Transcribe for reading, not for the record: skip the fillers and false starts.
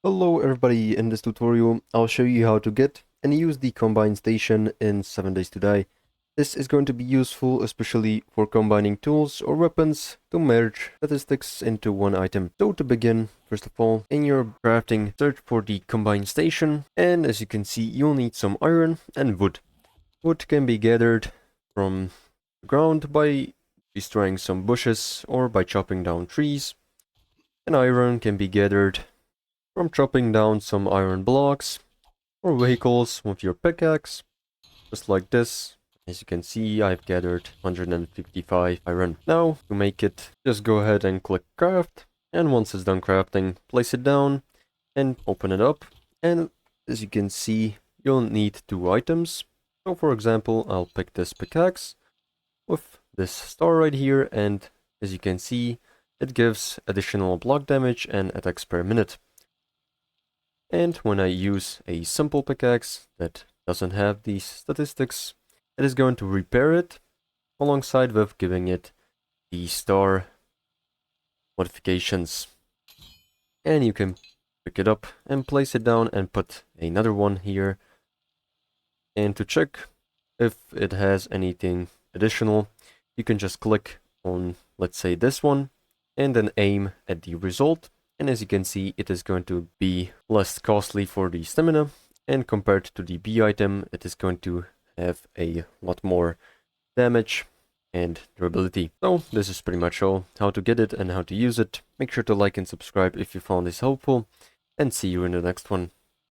Hello everybody, in this tutorial I'll show you how to get and use the Combine Station in 7 Days to Die. This is going to be useful especially for combining tools or weapons to merge statistics into one item. So to begin, first of all, in your crafting, search for the Combine Station, and as you can see you'll need some iron and wood. Wood can be gathered from the ground by destroying some bushes or by chopping down trees, and iron can be gathered from chopping down some iron blocks or vehicles with your pickaxe, just like this. As you can see, I've gathered 155 iron. Now, to make it, just go ahead and click craft, and once it's done crafting, place it down and open it up. And as you can see, you'll need 2 items. So for example, I'll pick this pickaxe with this star right here, and as you can see, it gives additional block damage and attacks per minute. And when I use a simple pickaxe that doesn't have these statistics, it is going to repair it alongside with giving it the star modifications. And you can pick it up and place it down and put another one here. And to check if it has anything additional, you can just click on, let's say, this one, and then aim at the result. And as you can see, it is going to be less costly for the stamina, and compared to the B item, it is going to have a lot more damage and durability. So this is pretty much all, how to get it and how to use it. Make sure to like and subscribe if you found this helpful, and see you in the next one.